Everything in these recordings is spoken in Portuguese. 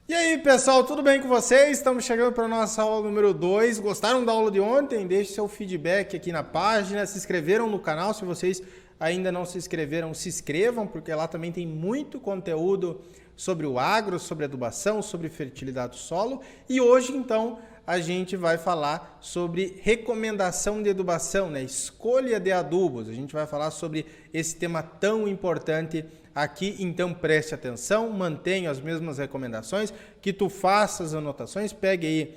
E aí, pessoal, tudo bem com vocês? Estamos chegando para a nossa aula número 2. Gostaram da aula de ontem? Deixe seu feedback aqui na página. Se inscreveram no canal? Se vocês ainda não se inscreveram, se inscrevam, porque lá também tem muito conteúdo sobre o agro, sobre adubação, sobre fertilidade do solo. E hoje, então, a gente vai falar sobre recomendação de adubação, né? Escolha de adubos. A gente vai falar sobre esse tema tão importante aqui, então preste atenção, mantenha as mesmas recomendações, que tu faça as anotações, pegue aí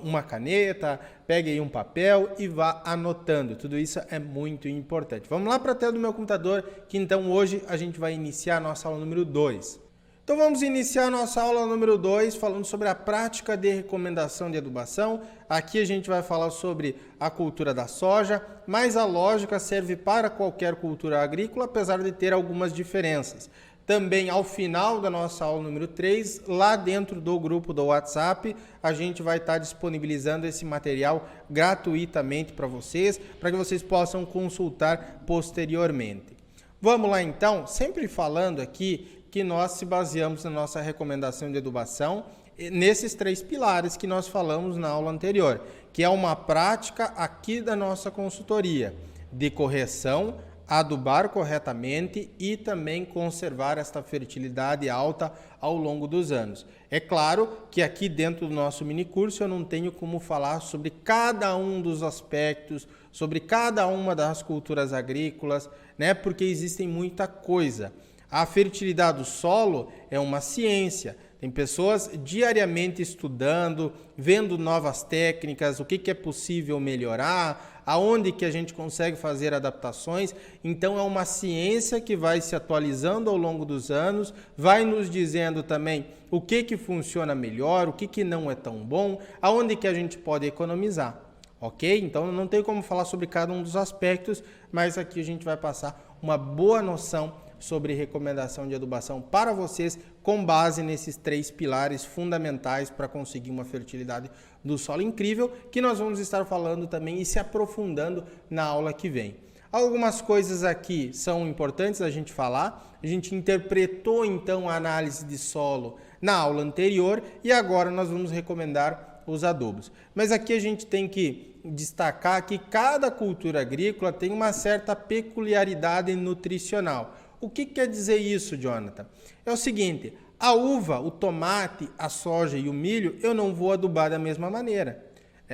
uma caneta, pegue aí um papel e vá anotando. Tudo isso é muito importante. Vamos lá para a tela do meu computador, que então hoje a gente vai iniciar a nossa aula número 2. Então vamos iniciar a nossa aula número 2 falando sobre a prática de recomendação de adubação. Aqui a gente vai falar sobre a cultura da soja, mas a lógica serve para qualquer cultura agrícola, apesar de ter algumas diferenças. Também ao final da nossa aula número 3, lá dentro do grupo do WhatsApp, a gente vai estar disponibilizando esse material gratuitamente para vocês, para que vocês possam consultar posteriormente. Vamos lá então, sempre falando aqui que nós se baseamos na nossa recomendação de adubação nesses 3 pilares que nós falamos na aula anterior, que é uma prática aqui da nossa consultoria de correção, adubar corretamente e também conservar esta fertilidade alta ao longo dos anos. É claro que aqui dentro do nosso minicurso eu não tenho como falar sobre cada um dos aspectos, sobre cada uma das culturas agrícolas, né? Porque existem muita coisa. A fertilidade do solo é uma ciência. Tem pessoas diariamente estudando, vendo novas técnicas, o que é possível melhorar, aonde que a gente consegue fazer adaptações. Então é uma ciência que vai se atualizando ao longo dos anos, vai nos dizendo também o que funciona melhor, o que não é tão bom, aonde que a gente pode economizar. Ok? Então não tem como falar sobre cada um dos aspectos, mas aqui a gente vai passar uma boa noção sobre recomendação de adubação para vocês, com base nesses 3 pilares fundamentais para conseguir uma fertilidade do solo incrível, que nós vamos estar falando também e se aprofundando na aula que vem. Algumas coisas aqui são importantes a gente falar. A gente interpretou então a análise de solo na aula anterior e agora nós vamos recomendar os adubos. Mas aqui a gente tem que destacar que cada cultura agrícola tem uma certa peculiaridade nutricional. O que quer dizer isso, Jonathan? É o seguinte, a uva, o tomate, a soja e o milho, eu não vou adubar da mesma maneira.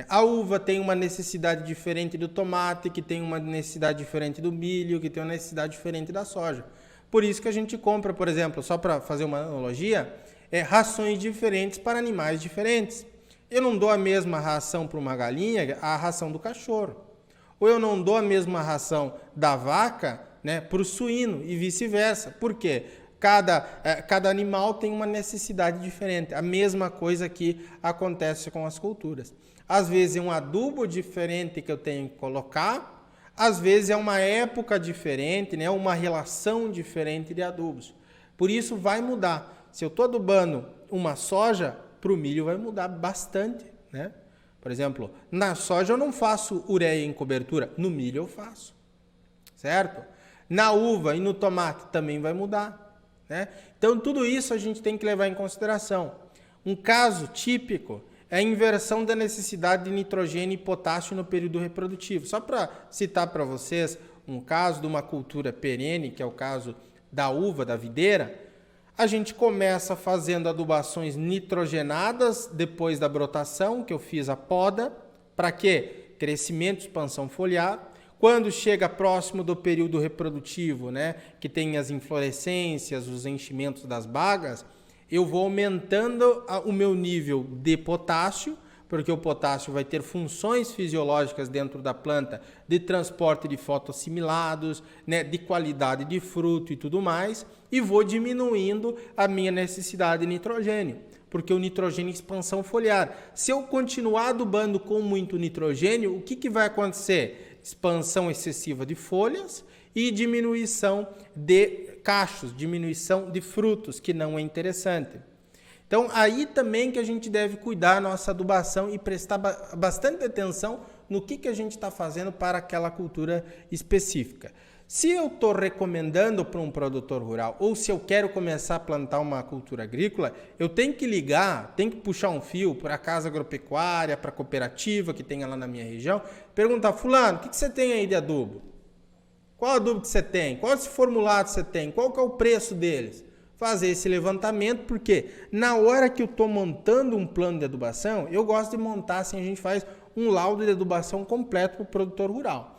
A uva tem uma necessidade diferente do tomate, que tem uma necessidade diferente do milho, que tem uma necessidade diferente da soja. Por isso que a gente compra, por exemplo, só para fazer uma analogia, rações diferentes para animais diferentes. Eu não dou a mesma ração para uma galinha, a ração do cachorro. Ou eu não dou a mesma ração da vaca, né, para o suíno e vice-versa. Por quê? Cada animal tem uma necessidade diferente. A mesma coisa que acontece com as culturas. Às vezes é um adubo diferente que eu tenho que colocar, às vezes é uma época diferente, né, uma relação diferente de adubos. Por isso vai mudar. Se eu estou adubando uma soja, para o milho vai mudar bastante, né? Por exemplo, na soja eu não faço ureia em cobertura, no milho eu faço, certo? Na uva e no tomate também vai mudar, né? Então tudo isso a gente tem que levar em consideração. Um caso típico é a inversão da necessidade de nitrogênio e potássio no período reprodutivo. Só para citar para vocês um caso de uma cultura perene, que é o caso da uva, da videira, a gente começa fazendo adubações nitrogenadas depois da brotação, que eu fiz a poda. Para quê? Crescimento, expansão foliar. Quando chega próximo do período reprodutivo, né, que tem as inflorescências, os enchimentos das bagas, eu vou aumentando o meu nível de potássio, porque o potássio vai ter funções fisiológicas dentro da planta de transporte de fotoassimilados, né, de qualidade de fruto e tudo mais, e vou diminuindo a minha necessidade de nitrogênio, porque o nitrogênio é expansão foliar. Se eu continuar adubando com muito nitrogênio, o que vai acontecer? Expansão excessiva de folhas e diminuição de cachos, diminuição de frutos, que não é interessante. Então, aí também que a gente deve cuidar da nossa adubação e prestar bastante atenção no que a gente está fazendo para aquela cultura específica. Se eu estou recomendando para um produtor rural ou se eu quero começar a plantar uma cultura agrícola, eu tenho que ligar, tenho que puxar um fio para a casa agropecuária, para a cooperativa que tenha lá na minha região, perguntar, fulano, o que você tem aí de adubo? Qual adubo que você tem? Qual esse formulado você tem? Qual que é o preço deles? Fazer esse levantamento, porque na hora que eu estou montando um plano de adubação, eu gosto de montar assim, a gente faz um laudo de adubação completo para o produtor rural.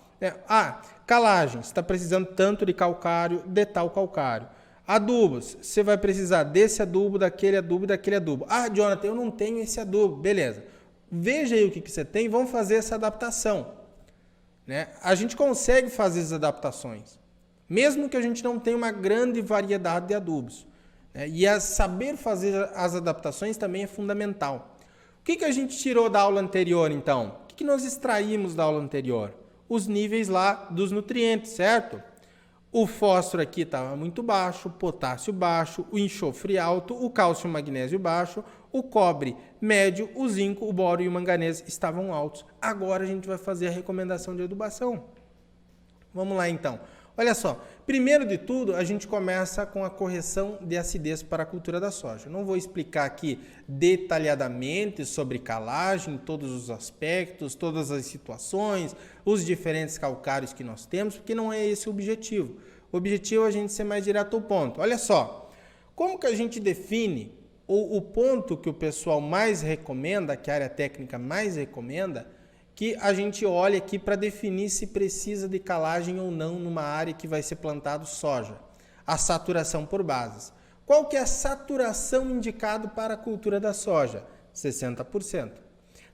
Calagem, você está precisando tanto de calcário, de tal calcário. Adubos, você vai precisar desse adubo, daquele adubo e daquele adubo. Jonathan, eu não tenho esse adubo. Beleza. Veja aí o que você tem e vamos fazer essa adaptação. Né? A gente consegue fazer as adaptações, mesmo que a gente não tenha uma grande variedade de adubos. Né? E saber fazer as adaptações também é fundamental. O que a gente tirou da aula anterior, então? O que nós extraímos da aula anterior? Os níveis lá dos nutrientes, certo? O fósforo aqui estava muito baixo, o potássio baixo, o enxofre alto, o cálcio e o magnésio baixo, o cobre médio, o zinco, o boro e o manganês estavam altos. Agora a gente vai fazer a recomendação de adubação. Vamos lá então. Olha só, primeiro de tudo, a gente começa com a correção de acidez para a cultura da soja. Não vou explicar aqui detalhadamente sobre calagem, todos os aspectos, todas as situações, os diferentes calcários que nós temos, porque não é esse o objetivo. O objetivo é a gente ser mais direto ao ponto. Olha só, como que a gente define o ponto que o pessoal mais recomenda, que a área técnica mais recomenda, que a gente olha aqui para definir se precisa de calagem ou não numa área que vai ser plantado soja. A saturação por bases. Qual que é a saturação indicada para a cultura da soja? 60%.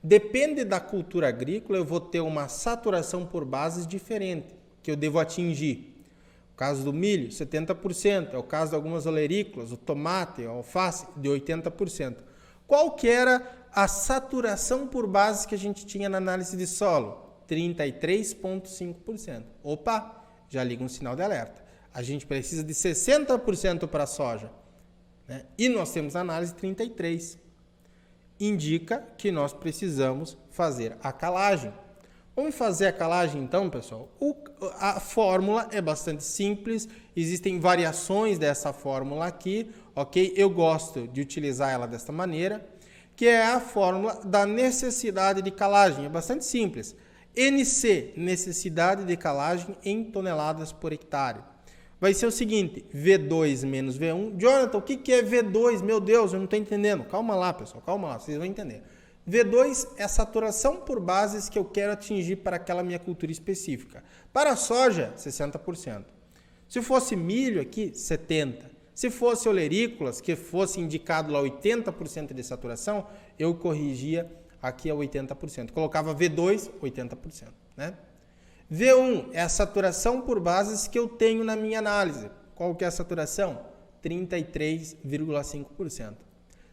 Depende da cultura agrícola, eu vou ter uma saturação por bases diferente, que eu devo atingir. No caso do milho, 70%. É o caso de algumas olerícolas, o tomate, a alface, de 80%. Qual que era a saturação por bases que a gente tinha na análise de solo? 33,5%. Opa, já liga um sinal de alerta. A gente precisa de 60% para a soja. Né? E nós temos a análise 33%. Indica que nós precisamos fazer a calagem. Vamos fazer a calagem então, pessoal? A fórmula é bastante simples, existem variações dessa fórmula aqui, ok? Eu gosto de utilizar ela desta maneira, que é a fórmula da necessidade de calagem. É bastante simples. NC, necessidade de calagem em toneladas por hectare. Vai ser o seguinte, V2 menos V1. Jonathan, o que é V2? Meu Deus, eu não estou entendendo. Calma lá, pessoal, calma lá, vocês vão entender. V2 é a saturação por bases que eu quero atingir para aquela minha cultura específica. Para a soja, 60%. Se fosse milho aqui, 70%. Se fosse olerícolas, que fosse indicado lá 80% de saturação, eu corrigia aqui a 80%. Colocava V2, 80%. Né? V1 é a saturação por bases que eu tenho na minha análise. Qual que é a saturação? 33,5%.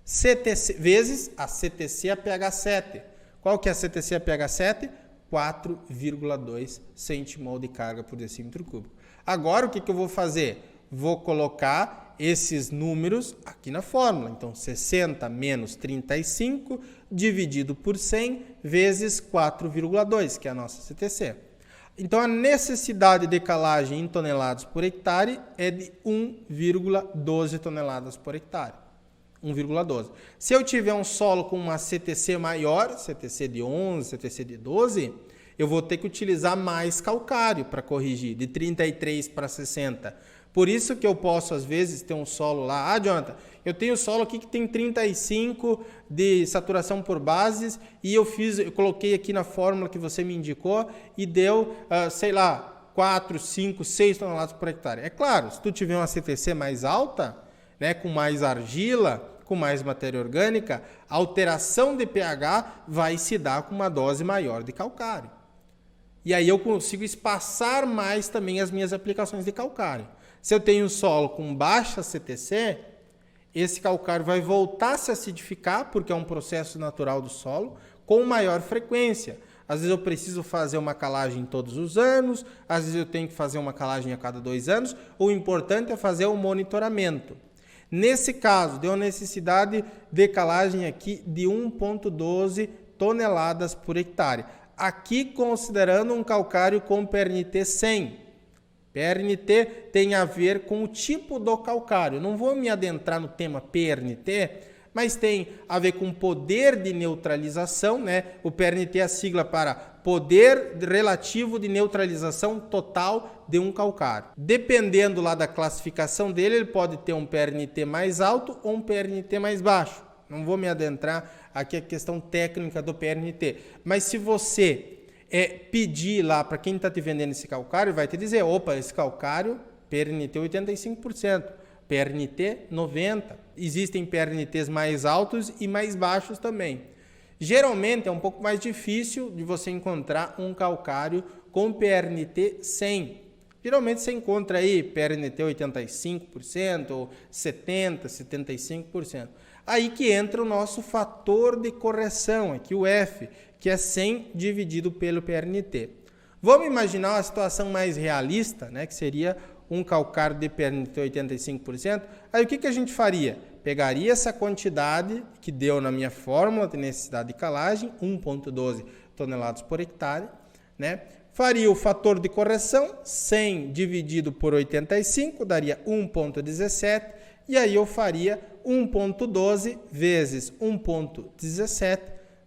CTC, vezes a CTC a pH 7. Qual que é a CTC a pH 7? 4,2 centimol de carga por decímetro cúbico. Agora o que eu vou fazer? Vou colocar esses números aqui na fórmula. Então, 60 menos 35 dividido por 100 vezes 4,2, que é a nossa CTC. Então, a necessidade de calagem em toneladas por hectare é de 1,12 toneladas por hectare. 1,12. Se eu tiver um solo com uma CTC maior, CTC de 11, CTC de 12, eu vou ter que utilizar mais calcário para corrigir, de 33 para 60. Por isso que eu posso, às vezes, ter um solo lá. Jonathan, eu tenho solo aqui que tem 35 de saturação por bases e eu coloquei aqui na fórmula que você me indicou e deu, 4, 5, 6 toneladas por hectare. É claro, se tu tiver uma CTC mais alta, né, com mais argila, com mais matéria orgânica, a alteração de pH vai se dar com uma dose maior de calcário. E aí eu consigo espaçar mais também as minhas aplicações de calcário. Se eu tenho um solo com baixa CTC, esse calcário vai voltar a se acidificar, porque é um processo natural do solo, com maior frequência. Às vezes eu preciso fazer uma calagem todos os anos, às vezes eu tenho que fazer uma calagem a cada 2 anos. O importante é fazer o monitoramento. Nesse caso, deu necessidade de calagem aqui de 1,12 toneladas por hectare. Aqui considerando um calcário com PRNT 100. PRNT tem a ver com o tipo do calcário. Não vou me adentrar no tema PRNT, mas tem a ver com poder de neutralização, né? O PRNT é a sigla para poder relativo de neutralização total de um calcário. Dependendo lá da classificação dele, ele pode ter um PRNT mais alto ou um PRNT mais baixo. Não vou me adentrar aqui a questão técnica do PRNT, mas se você pedir lá para quem está te vendendo esse calcário, vai te dizer, opa, esse calcário, PRNT 85%, PRNT 90%. Existem PRNTs mais altos e mais baixos também. Geralmente é um pouco mais difícil de você encontrar um calcário com PRNT 100. Geralmente você encontra aí PRNT 85%, ou 70%, 75%. Aí que entra o nosso fator de correção, aqui o F, que é 100 dividido pelo PRNT. Vamos imaginar uma situação mais realista, né, que seria um calcário de PRNT 85%. Aí o que a gente faria? Pegaria essa quantidade que deu na minha fórmula de necessidade de calagem, 1,12 toneladas por hectare, né? Faria o fator de correção, 100 dividido por 85, daria 1,17, e aí eu faria 1,12 vezes 1,17,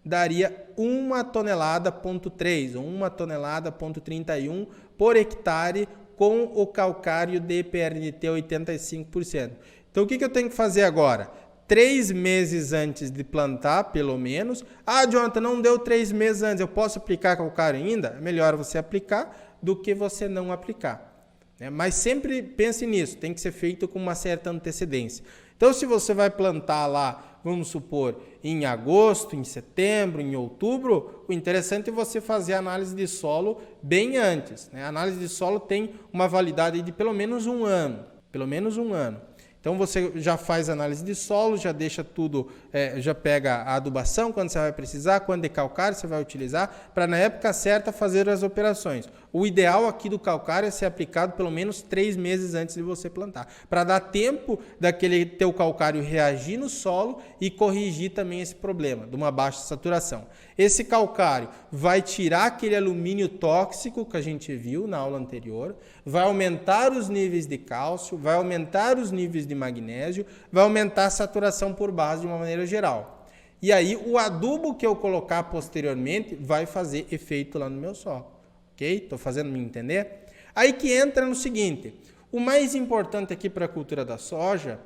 daria 1 tonelada,3, ou 1 tonelada,31 por hectare com o calcário de PRNT 85%. Então, o que eu tenho que fazer agora? 3 meses antes de plantar, pelo menos. Ah, Jonathan, não deu 3 meses antes, eu posso aplicar calcário ainda? É melhor você aplicar do que você não aplicar. Mas sempre pense nisso, tem que ser feito com uma certa antecedência. Então, se você vai plantar lá, vamos supor, em agosto, em setembro, em outubro, o interessante é você fazer a análise de solo bem antes. A análise de solo tem uma validade de pelo menos um ano. Então, você já faz análise de solo, já deixa tudo, já pega a adubação, quando você vai precisar, quando de calcário você vai utilizar, para na época certa fazer as operações. O ideal aqui do calcário é ser aplicado pelo menos 3 meses antes de você plantar, para dar tempo daquele teu calcário reagir no solo e corrigir também esse problema de uma baixa saturação. Esse calcário vai tirar aquele alumínio tóxico que a gente viu na aula anterior, vai aumentar os níveis de cálcio, vai aumentar os níveis de magnésio, vai aumentar a saturação por base de uma maneira geral. E aí o adubo que eu colocar posteriormente vai fazer efeito lá no meu solo. Ok? Estou fazendo me entender? Aí que entra no seguinte, o mais importante aqui para a cultura da soja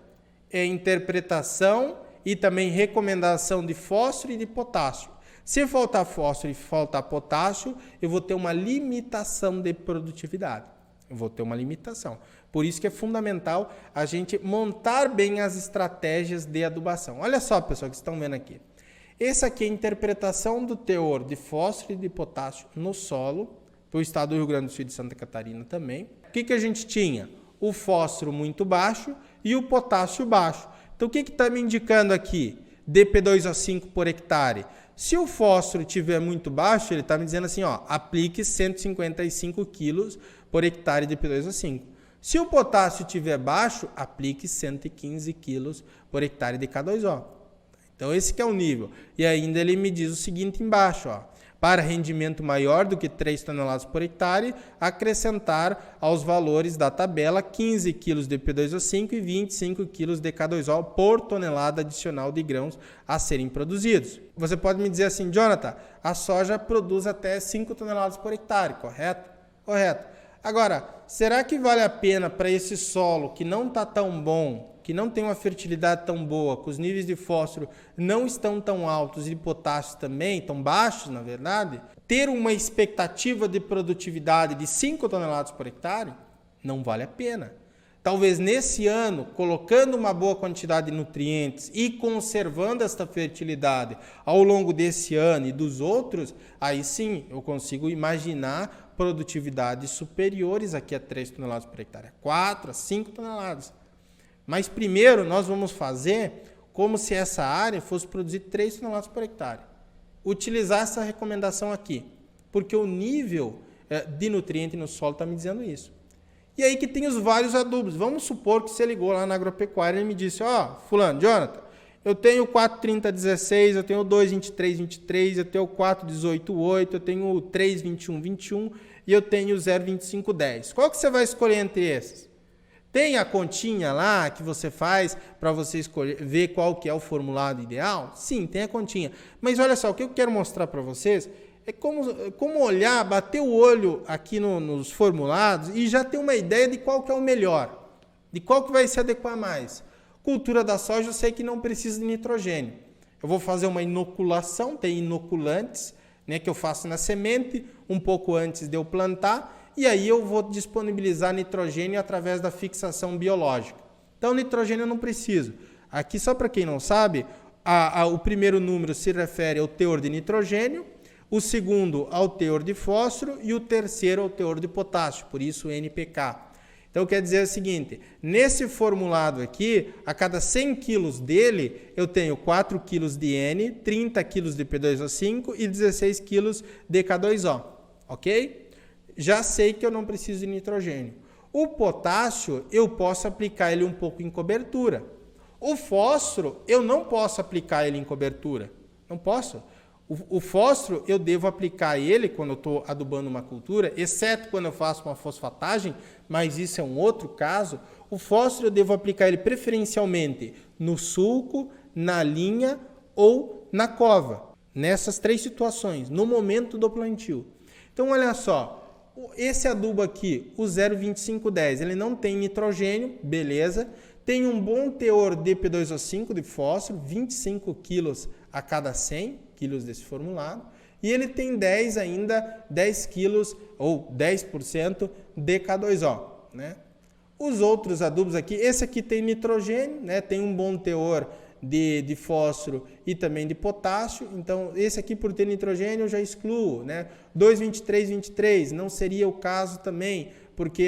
é a interpretação e também recomendação de fósforo e de potássio. Se faltar fósforo e faltar potássio, eu vou ter uma limitação de produtividade. Eu vou ter uma limitação. Por isso que é fundamental a gente montar bem as estratégias de adubação. Olha só, pessoal, que estão vendo aqui. Essa aqui é a interpretação do teor de fósforo e de potássio no solo, do estado do Rio Grande do Sul e de Santa Catarina também. O que a gente tinha? O fósforo muito baixo e o potássio baixo. Então, o que está me indicando aqui? DP2O5 por hectare. Se o fósforo estiver muito baixo, ele está me dizendo assim, ó, aplique 155 quilos por hectare de P2O5. Se o potássio estiver baixo, aplique 115 quilos por hectare de K2O. Então, esse que é o nível. E ainda ele me diz o seguinte embaixo, ó. Para rendimento maior do que 3 toneladas por hectare, acrescentar aos valores da tabela 15 kg de P2O5 e 25 kg de K2O por tonelada adicional de grãos a serem produzidos. Você pode me dizer assim, Jonathan, a soja produz até 5 toneladas por hectare, correto? Correto. Agora, será que vale a pena para esse solo que não está tão bom, que não tem uma fertilidade tão boa, que os níveis de fósforo não estão tão altos e de potássio também, tão baixos, na verdade, ter uma expectativa de produtividade de 5 toneladas por hectare? Não vale a pena. Talvez nesse ano, colocando uma boa quantidade de nutrientes e conservando esta fertilidade ao longo desse ano e dos outros, aí sim eu consigo imaginar produtividades superiores aqui a 3 toneladas por hectare, a 4, a 5 toneladas. Mas primeiro nós vamos fazer como se essa área fosse produzir 3 toneladas por hectare. Utilizar essa recomendação aqui, porque o nível de nutriente no solo está me dizendo isso. E aí que tem os vários adubos. Vamos supor que você ligou lá na agropecuária e me disse, ó, fulano, Jonathan, Eu tenho 4,30,16, eu tenho 2,23,23, eu tenho 4,18,8, eu tenho 3,21,21 e eu tenho 0,25,10. Qual que você vai escolher entre esses? Tem a continha lá que você faz para você escolher, ver qual que é o formulado ideal? Sim, tem a continha. Mas olha só, o que eu quero mostrar para vocês é como olhar, bater o olho aqui nos formulados e já ter uma ideia de qual que é o melhor, de qual que vai se adequar mais. Cultura da soja eu sei que não precisa de nitrogênio. Eu vou fazer uma inoculação, tem inoculantes, né, que eu faço na semente, um pouco antes de eu plantar, e aí eu vou disponibilizar nitrogênio através da fixação biológica. Então, nitrogênio eu não preciso. Aqui, só para quem não sabe, o primeiro número se refere ao teor de nitrogênio, o segundo ao teor de fósforo e o terceiro ao teor de potássio, por isso NPK. Então, quer dizer o seguinte, nesse formulado aqui, a cada 100 quilos dele, eu tenho 4 quilos de N, 30 quilos de P2O5 e 16 quilos de K2O, ok? Já sei que eu não preciso de nitrogênio. O potássio, eu posso aplicar ele um pouco em cobertura. O fósforo, eu não posso aplicar ele em cobertura. Não posso. O fósforo, eu devo aplicar ele quando eu estou adubando uma cultura, exceto quando eu faço uma fosfatagem, mas isso é um outro caso. O fósforo, eu devo aplicar ele preferencialmente no sulco, na linha ou na cova. Nessas 3 situações, no momento do plantio. Então, olha só, esse adubo aqui, o 0,2510, ele não tem nitrogênio, beleza. Tem um bom teor de P2O5 de fósforo, 25 quilos a cada 100 quilos desse formulado, e ele tem 10 quilos ou 10% de K2O, né? Os outros adubos aqui, esse aqui tem nitrogênio, né? Tem um bom teor de fósforo e também de potássio, então esse aqui por ter nitrogênio eu já excluo, né? 2,23,23 não seria o caso também, porque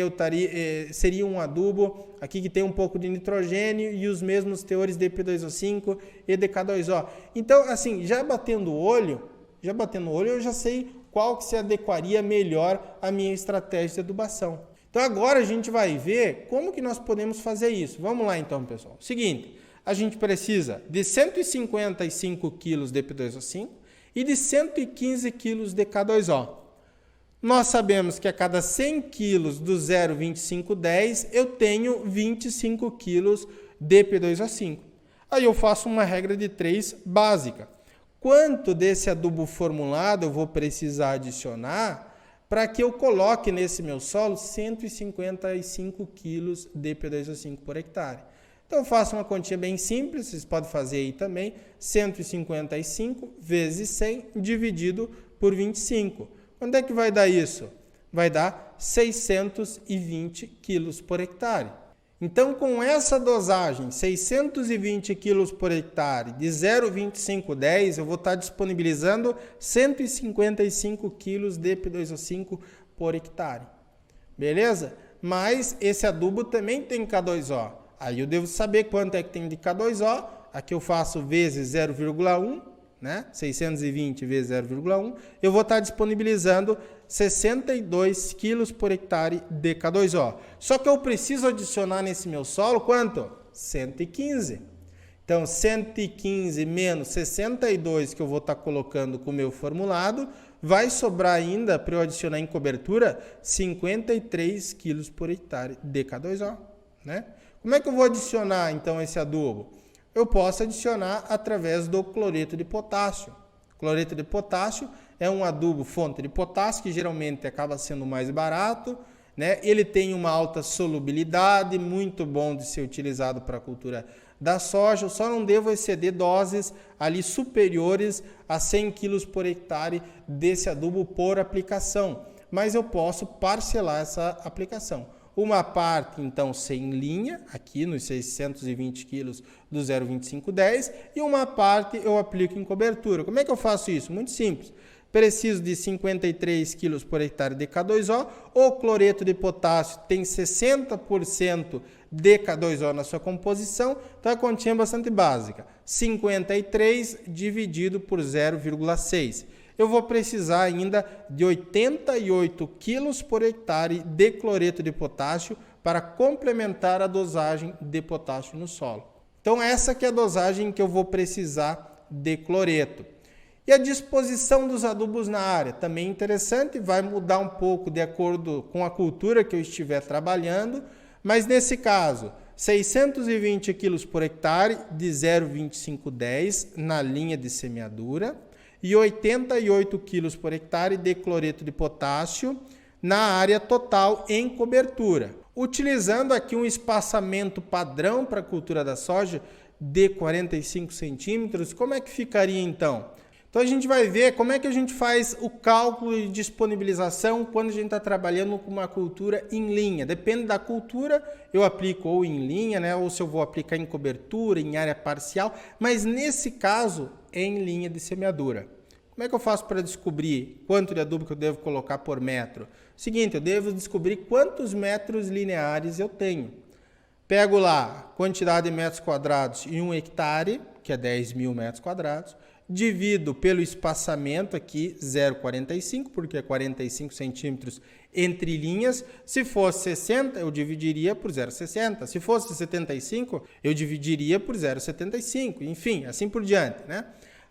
seria um adubo aqui que tem um pouco de nitrogênio e os mesmos teores de P2O5 e de K2O. Então, assim, já batendo o olho, eu já sei qual que se adequaria melhor à minha estratégia de adubação. Então, agora a gente vai ver como que nós podemos fazer isso. Vamos lá, então, pessoal. Seguinte, a gente precisa de 155 kg de P2O5 e de 115 kg de K2O. Nós sabemos que a cada 100 kg do 0,2510 eu tenho 25 kg de P2O5. Aí eu faço uma regra de 3 básica. Quanto desse adubo formulado eu vou precisar adicionar para que eu coloque nesse meu solo 155 kg de P2O5 por hectare? Então eu faço uma continha bem simples, vocês podem fazer aí também, 155 vezes 100 dividido por 25. Quando é que vai dar isso? Vai dar 620 quilos por hectare. Então, com essa dosagem, 620 quilos por hectare de 0,2510, eu vou estar disponibilizando 155 quilos de P2O5 por hectare. Beleza? Mas esse adubo também tem K2O. Aí eu devo saber quanto é que tem de K2O. Aqui eu faço vezes 0,1. Né? 620 vezes 0,1, eu vou estar disponibilizando 62 quilos por hectare de K2O. Só que eu preciso adicionar nesse meu solo quanto? 115. Então, 115 menos 62 que eu vou estar colocando com o meu formulado, vai sobrar ainda para eu adicionar em cobertura 53 quilos por hectare de K2O. Né? Como é que eu vou adicionar então esse adubo? Eu posso adicionar através do cloreto de potássio. Cloreto de potássio é um adubo fonte de potássio que geralmente acaba sendo mais barato, né? Ele tem uma alta solubilidade, muito bom de ser utilizado para a cultura da soja. Eu só não devo exceder doses ali superiores a 100 kg por hectare desse adubo por aplicação, mas eu posso parcelar essa aplicação. Uma parte, então, sem linha, aqui nos 620 quilos do 0,2510, e uma parte eu aplico em cobertura. Como é que eu faço isso? Muito simples. Preciso de 53 quilos por hectare de K2O. O cloreto de potássio tem 60% de K2O na sua composição, então a continha é bastante básica. 53 dividido por 0,6. Eu vou precisar ainda de 88 quilos por hectare de cloreto de potássio para complementar a dosagem de potássio no solo. Então essa que é a dosagem que eu vou precisar de cloreto. E a disposição dos adubos na área, também interessante, vai mudar um pouco de acordo com a cultura que eu estiver trabalhando, mas nesse caso, 620 kg por hectare de 0,2510 na linha de semeadura e 88 kg por hectare de cloreto de potássio na área total em cobertura. Utilizando aqui um espaçamento padrão para a cultura da soja de 45 centímetros, como é que ficaria então? Então a gente vai ver como é que a gente faz o cálculo de disponibilização quando a gente está trabalhando com uma cultura em linha. Depende da cultura, eu aplico ou em linha, né, ou se eu vou aplicar em cobertura, em área parcial, mas nesse caso é em linha de semeadura. Como é que eu faço para descobrir quanto de adubo que eu devo colocar por metro? Seguinte, eu devo descobrir quantos metros lineares eu tenho. Pego lá quantidade de metros quadrados em 1 hectare, que é 10 mil metros quadrados, divido pelo espaçamento aqui 0,45, porque é 45 centímetros entre linhas. Se fosse 60, eu dividiria por 0,60. Se fosse 75, eu dividiria por 0,75. Enfim, assim por diante, né?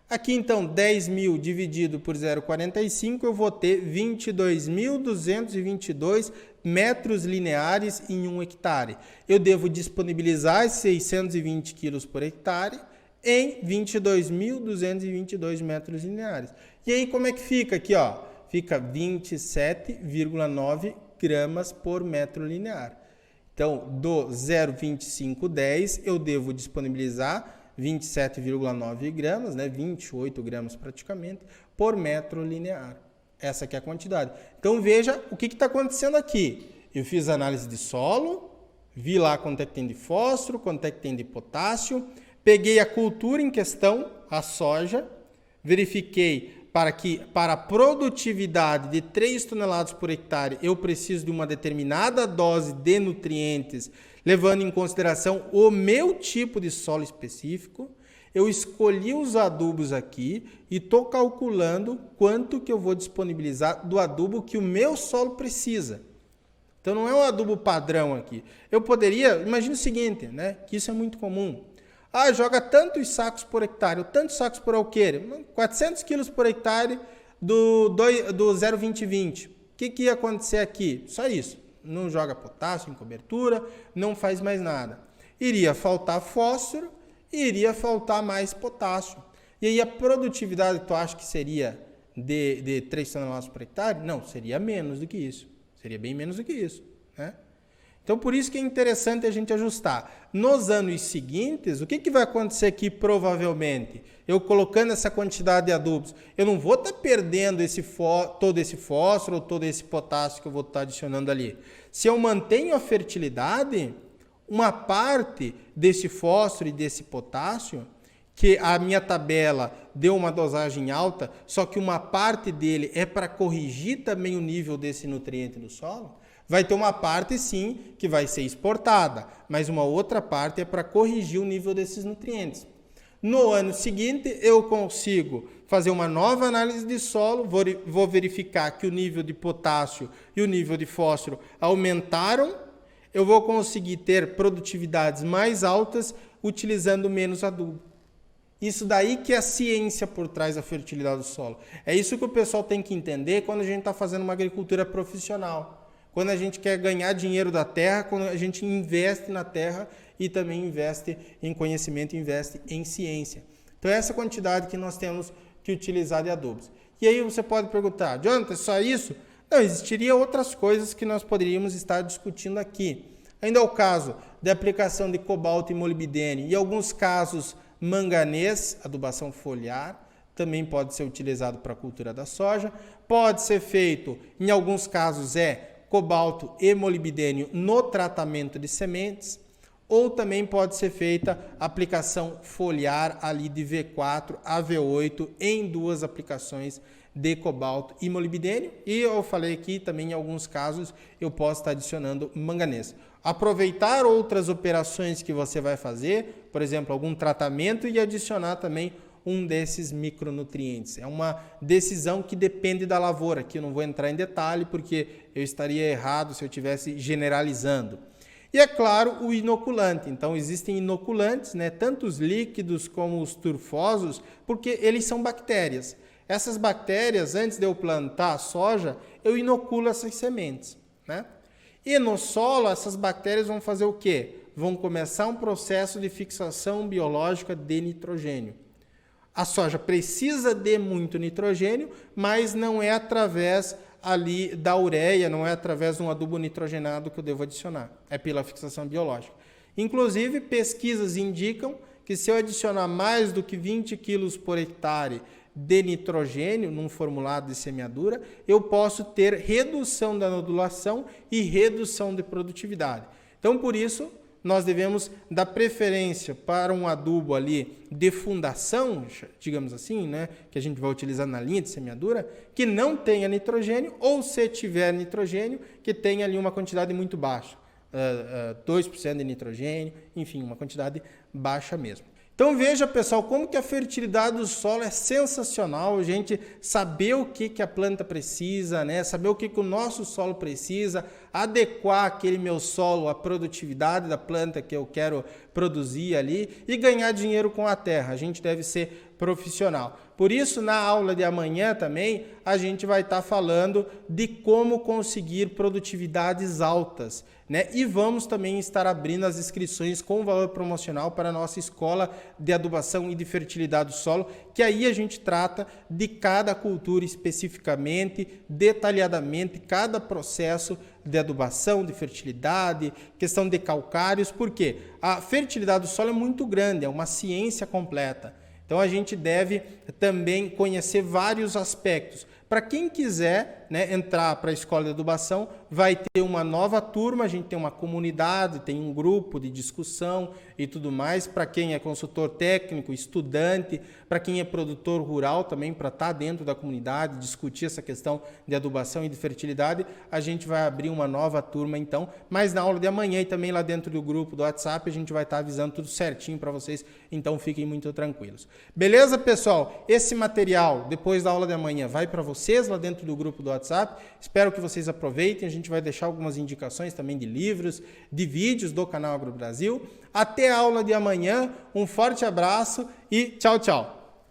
Aqui, então, 10 mil dividido por 0,45, eu vou ter 22.222 metros lineares em 1 hectare. Eu devo disponibilizar 620 quilos por hectare em 22.222 metros lineares. E aí, como é que fica aqui, ó? Fica 27,9 gramas por metro linear. Então, do 0,2510, eu devo disponibilizar 27,9 gramas, né, 28 gramas praticamente, por metro linear. Essa aqui é a quantidade. Então veja o que está acontecendo aqui. Eu fiz análise de solo, vi lá quanto é que tem de fósforo, quanto é que tem de potássio, peguei a cultura em questão, a soja, verifiquei para a produtividade de 3 toneladas por hectare, eu preciso de uma determinada dose de nutrientes, levando em consideração o meu tipo de solo específico. Eu escolhi os adubos aqui e estou calculando quanto que eu vou disponibilizar do adubo que o meu solo precisa. Então não é um adubo padrão aqui. Eu poderia, imagina o seguinte, né, que isso é muito comum. Ah, joga tantos sacos por hectare, ou tantos sacos por alqueire, 400 quilos por hectare do 0,2020. O que ia acontecer aqui? Só isso. Não joga potássio em cobertura, não faz mais nada. Iria faltar fósforo e iria faltar mais potássio. E aí a produtividade, tu acha que seria de 3 toneladas por hectare? Não, seria menos do que isso. Seria bem menos do que isso, né? Então, por isso que é interessante a gente ajustar. Nos anos seguintes, o que vai acontecer aqui provavelmente? Eu colocando essa quantidade de adubos, eu não vou estar perdendo todo esse fósforo ou todo esse potássio que eu vou estar adicionando ali. Se eu mantenho a fertilidade, uma parte desse fósforo e desse potássio, que a minha tabela deu uma dosagem alta, só que uma parte dele é para corrigir também o nível desse nutriente do solo, vai ter uma parte, sim, que vai ser exportada, mas uma outra parte é para corrigir o nível desses nutrientes. No ano seguinte, eu consigo fazer uma nova análise de solo, vou verificar que o nível de potássio e o nível de fósforo aumentaram, eu vou conseguir ter produtividades mais altas utilizando menos adubo. Isso daí que é a ciência por trás da fertilidade do solo. É isso que o pessoal tem que entender quando a gente está fazendo uma agricultura profissional. Quando a gente quer ganhar dinheiro da terra, quando a gente investe na terra e também investe em conhecimento, investe em ciência. Então, essa quantidade que nós temos que utilizar de adubos. E aí você pode perguntar, Jonathan, só isso? Não, existiria outras coisas que nós poderíamos estar discutindo aqui. Ainda é o caso de aplicação de cobalto e molibdênio, e alguns casos manganês, adubação foliar, também pode ser utilizado para a cultura da soja. Pode ser feito, em alguns casos, cobalto e molibdênio no tratamento de sementes, ou também pode ser feita aplicação foliar ali de V4 a V8 em 2 aplicações de cobalto e molibdênio. E eu falei aqui também em alguns casos eu posso estar adicionando manganês. Aproveitar outras operações que você vai fazer, por exemplo, algum tratamento e adicionar também um desses micronutrientes. É uma decisão que depende da lavoura, que eu não vou entrar em detalhe porque eu estaria errado se eu estivesse generalizando. E, é claro, o inoculante. Então, existem inoculantes, né, tanto os líquidos como os turfosos, porque eles são bactérias. Essas bactérias, antes de eu plantar a soja, eu inoculo essas sementes, né? E no solo, essas bactérias vão fazer o quê? Vão começar um processo de fixação biológica de nitrogênio. A soja precisa de muito nitrogênio, mas não é através ali da ureia, não é através de um adubo nitrogenado que eu devo adicionar. É pela fixação biológica. Inclusive, pesquisas indicam que se eu adicionar mais do que 20 quilos por hectare de nitrogênio num formulado de semeadura, eu posso ter redução da nodulação e redução de produtividade. Então, por isso, nós devemos dar preferência para um adubo ali de fundação, digamos assim, né, que a gente vai utilizar na linha de semeadura, que não tenha nitrogênio, ou se tiver nitrogênio, que tenha ali uma quantidade muito baixa, 2% de nitrogênio, enfim, uma quantidade baixa mesmo. Então veja, pessoal, como que a fertilidade do solo é sensacional, a gente saber o que a planta precisa, né? Saber o que o nosso solo precisa, adequar aquele meu solo à produtividade da planta que eu quero produzir ali e ganhar dinheiro com a terra. A gente deve ser profissional. Por isso, na aula de amanhã também, a gente vai estar falando de como conseguir produtividades altas, né? E vamos também estar abrindo as inscrições com valor promocional para a nossa escola de adubação e de fertilidade do solo, que aí a gente trata de cada cultura especificamente, detalhadamente, cada processo de adubação, de fertilidade, questão de calcários, porque a fertilidade do solo é muito grande, é uma ciência completa. Então a gente deve também conhecer vários aspectos. Para quem quiser, né, entrar para a escola de adubação, vai ter uma nova turma, a gente tem uma comunidade, tem um grupo de discussão e tudo mais. Para quem é consultor técnico, estudante, para quem é produtor rural também, para estar dentro da comunidade, discutir essa questão de adubação e de fertilidade, a gente vai abrir uma nova turma então. Mas na aula de amanhã e também lá dentro do grupo do WhatsApp, a gente vai estar avisando tudo certinho para vocês, então fiquem muito tranquilos. Beleza, pessoal? Esse material, depois da aula de amanhã, vai para vocês lá dentro do grupo do WhatsApp. Espero que vocês aproveitem. A gente vai deixar algumas indicações também de livros, de vídeos do canal Agro Brasil. Até a aula de amanhã. Um forte abraço e tchau, tchau.